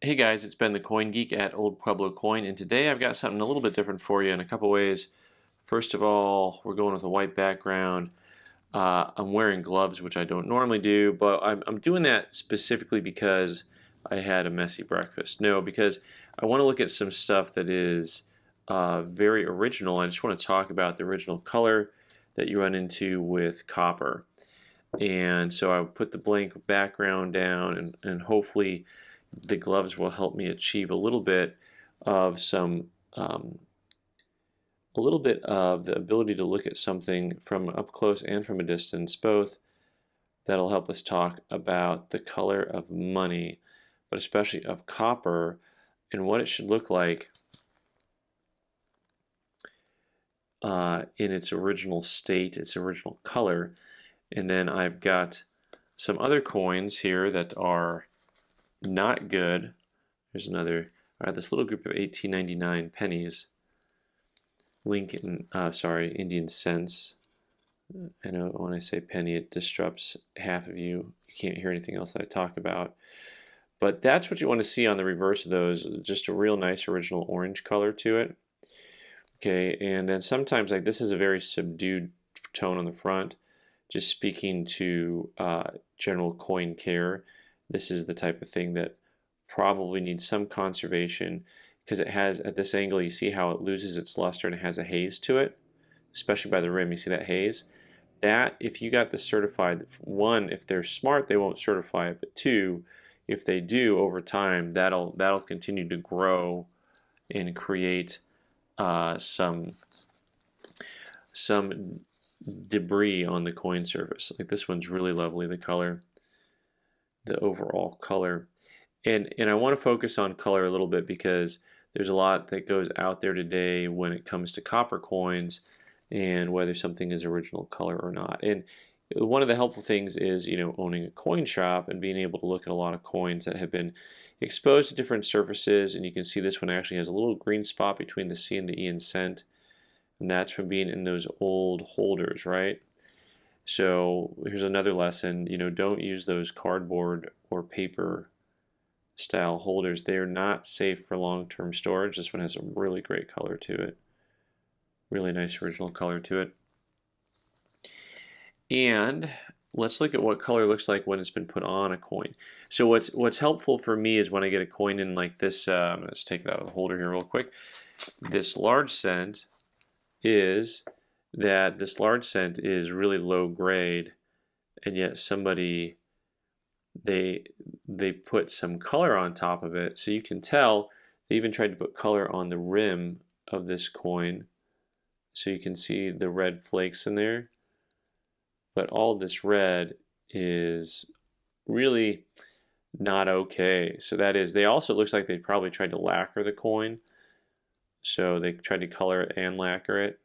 Hey guys, it's Ben the Coin Geek at Old Pueblo Coin, and today I've got something a little bit different for you in a couple ways. First of all, we're going with a white background. I'm wearing gloves, which I don't normally do, but I'm doing that specifically because I had a messy breakfast. No, because I want to look at some stuff that is very original. I just want to talk about the original color that you run into with copper. And so I put the blank background down, and hopefully the gloves will help me achieve a little bit of a little bit of the ability to look at something from up close and from a distance, both. That'll help us talk about the color of money, but especially of copper and what it should look like in its original state, its original color. And then I've got some other coins here that are not good. There's another. All right, this little group of 1899 pennies. Indian cents. I know when I say penny, it disrupts half of you. You can't hear anything else that I talk about. But that's what you want to see on the reverse of those, just a real nice original orange color to it. Okay, and then sometimes like this is a very subdued tone on the front, just speaking to general coin care. This is the type of thing that probably needs some conservation because it has, at this angle, you see how it loses its luster and it has a haze to it, especially by the rim. You see that haze? That, if you got this certified, one, if they're smart, they won't certify it, but two, if they do over time, that'll continue to grow and create some debris on the coin surface. Like this one's really lovely, the color, the overall color. And I want to focus on color a little bit because there's a lot that goes out there today when it comes to copper coins and whether something is original color or not. And one of the helpful things is, owning a coin shop and being able to look at a lot of coins that have been exposed to different surfaces. And you can see this one actually has a little green spot between the C and the E in cent. And that's from being in those old holders, right? So here's another lesson, don't use those cardboard or paper style holders. They are not safe for long-term storage. This one has a really great color to it. Really nice original color to it. And let's look at what color looks like when it's been put on a coin. So what's helpful for me is when I get a coin in like this, let's take it out of the holder here real quick. This large cent is really low grade, and yet somebody they put some color on top of it, so you can tell they even tried to put color on the rim of this coin, so you can see the red flakes in there. But all this red is really not okay. So that is, they also, it looks like they probably tried to lacquer the coin, so they tried to color it and lacquer it.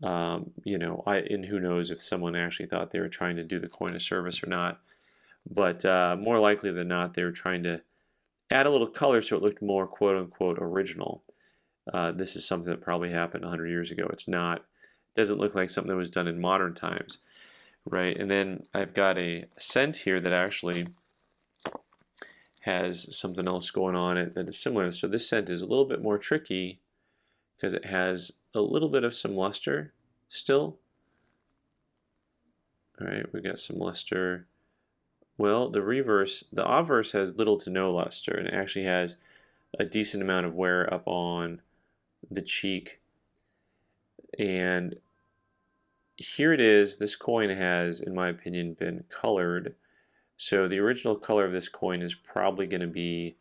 And who knows if someone actually thought they were trying to do the coin a service or not. But more likely than not, they were trying to add a little color so it looked more quote-unquote original. This is something that probably happened 100 years ago. It's not. It doesn't look like something that was done in modern times, right? And then I've got a cent here that actually has something else going on it that is similar. So this cent is a little bit more tricky because it has a little bit of some luster still. All right, we got some luster. Well, the obverse has little to no luster, and it actually has a decent amount of wear up on the cheek. And here it is. This coin has, in my opinion, been colored. So the original color of this coin is probably going to be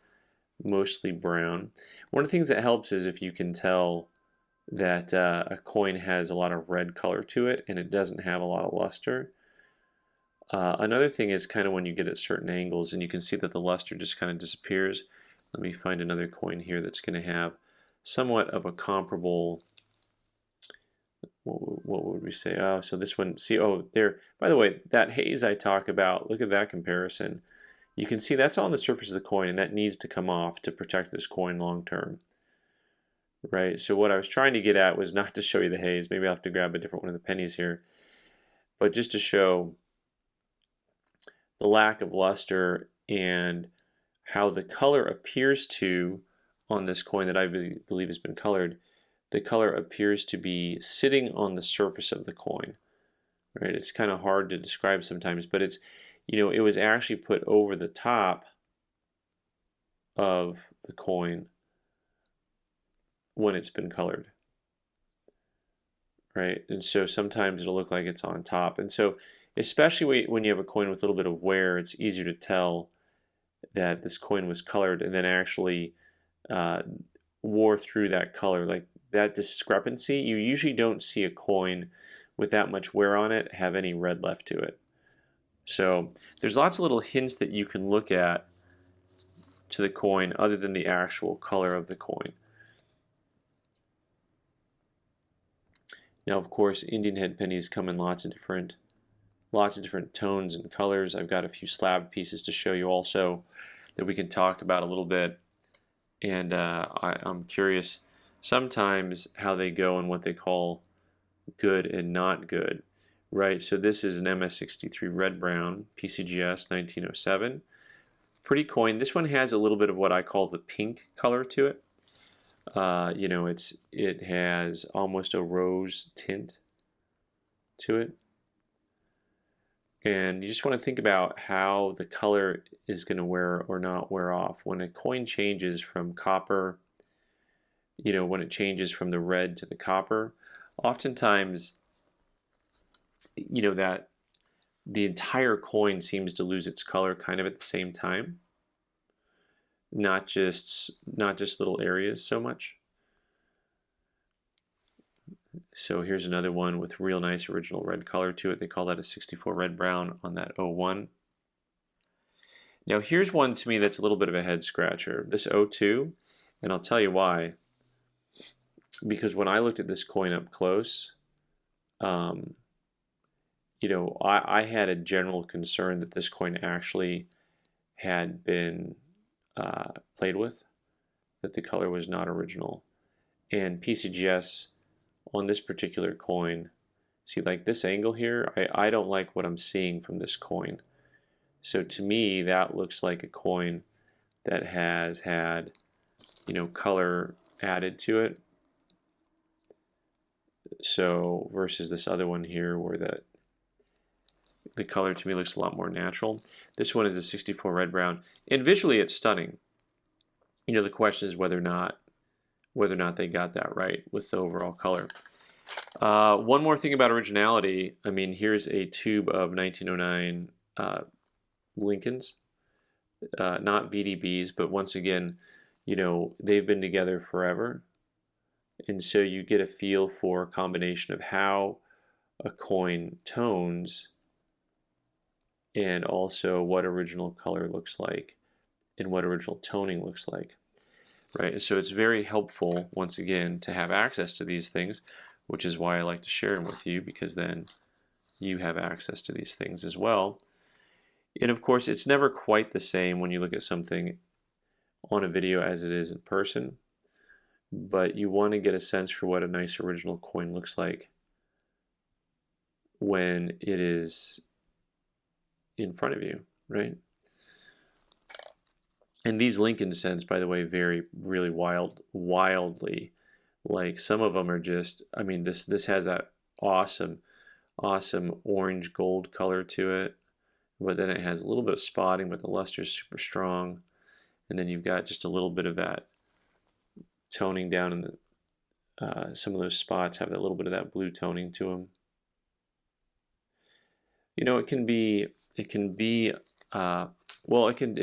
mostly brown. One of the things that helps is if you can tell that a coin has a lot of red color to it and it doesn't have a lot of luster. Another thing is kind of when you get at certain angles and you can see that the luster just kind of disappears. Let me find another coin here that's going to have somewhat of a comparable, what would we say? Oh, so this one, see, oh, there, by the way, that haze I talk about, look at that comparison. You can see that's on the surface of the coin, and that needs to come off to protect this coin long term. Right, so what I was trying to get at was not to show you the haze. Maybe I'll have to grab a different one of the pennies here. But just to show the lack of luster and how the color appears to, on this coin that I believe has been colored, the color appears to be sitting on the surface of the coin, right? It's kind of hard to describe sometimes, but it's, it was actually put over the top of the coin when it's been colored, right? And so sometimes it'll look like it's on top. And so especially when you have a coin with a little bit of wear, it's easier to tell that this coin was colored and then actually wore through that color. Like that discrepancy, you usually don't see a coin with that much wear on it have any red left to it. So there's lots of little hints that you can look at to the coin other than the actual color of the coin. Now, of course, Indian head pennies come in lots of different tones and colors. I've got a few slab pieces to show you also that we can talk about a little bit. And I'm curious sometimes how they go and what they call good and not good, right? So this is an MS63 red brown PCGS 1907. Pretty coin. This one has a little bit of what I call the pink color to it. It has almost a rose tint to it. And you just want to think about how the color is going to wear or not wear off. When a coin changes from copper, when it changes from the red to the copper, oftentimes, that the entire coin seems to lose its color kind of at the same time. Not just little areas so much. So here's another one with real nice original red color to it. They call that a 64 red brown on that 01. Now here's one to me that's a little bit of a head scratcher. This 02, and I'll tell you why. Because when I looked at this coin up close, I had a general concern that this coin actually had been played with, that the color was not original. And PCGS on this particular coin, see, like this angle here, I don't like what I'm seeing from this coin. So to me, that looks like a coin that has had, color added to it. So versus this other one here where the color to me looks a lot more natural. This one is a 64 red brown, and visually it's stunning. The question is whether or not they got that right with the overall color. One more thing about originality. I mean, here's a tube of 1909 Lincolns, not VDBs, but once again, they've been together forever, and so you get a feel for a combination of how a coin tones and also what original color looks like and what original toning looks like, right? So it's very helpful, once again, to have access to these things, which is why I like to share them with you, because then you have access to these things as well. And of course, it's never quite the same when you look at something on a video as it is in person, but you want to get a sense for what a nice original coin looks like when it is in front of you, right? And these Lincoln scents, by the way, vary really wildly. Like some of them are just, I mean, this has that awesome orange gold color to it, but then it has a little bit of spotting, but the luster is super strong. And then you've got just a little bit of that toning down in the, some of those spots have that little bit of that blue toning to them. It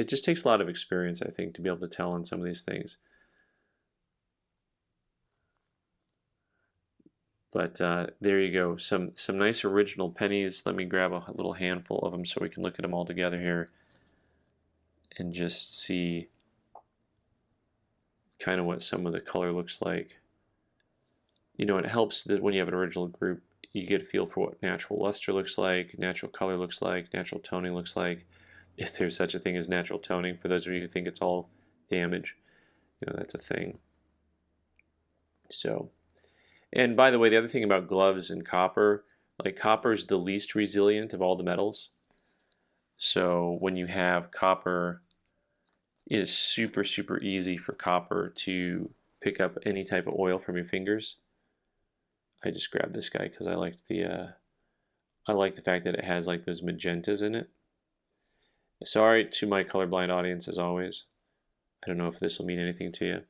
just takes a lot of experience, I think, to be able to tell on some of these things. But there you go, some nice original pennies. Let me grab a little handful of them so we can look at them all together here and just see kind of what some of the color looks like. It helps that when you have an original group, you get a feel for what natural luster looks like, natural color looks like, natural toning looks like, if there's such a thing as natural toning. For those of you who think it's all damage, that's a thing. So, and by the way, the other thing about gloves and copper, like copper is the least resilient of all the metals. So when you have copper It is super, super easy for copper to pick up any type of oil from your fingers. I just grabbed this guy because I like the fact that it has like those magentas in it. Sorry to my colorblind audience as always. I don't know if this will mean anything to you.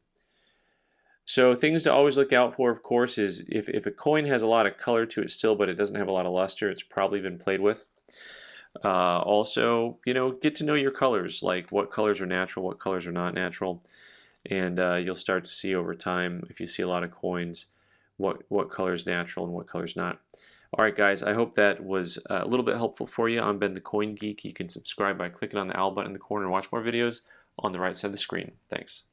So things to always look out for, of course, is if a coin has a lot of color to it still, but it doesn't have a lot of luster, it's probably been played with. Also, get to know your colors, like what colors are natural, what colors are not natural, and you'll start to see over time, if you see a lot of coins, what color is natural and what color is not. All right, guys, I hope that was a little bit helpful for you. I'm Ben the Coin Geek. You can subscribe by clicking on the owl button in the corner and watch more videos on the right side of the screen. Thanks.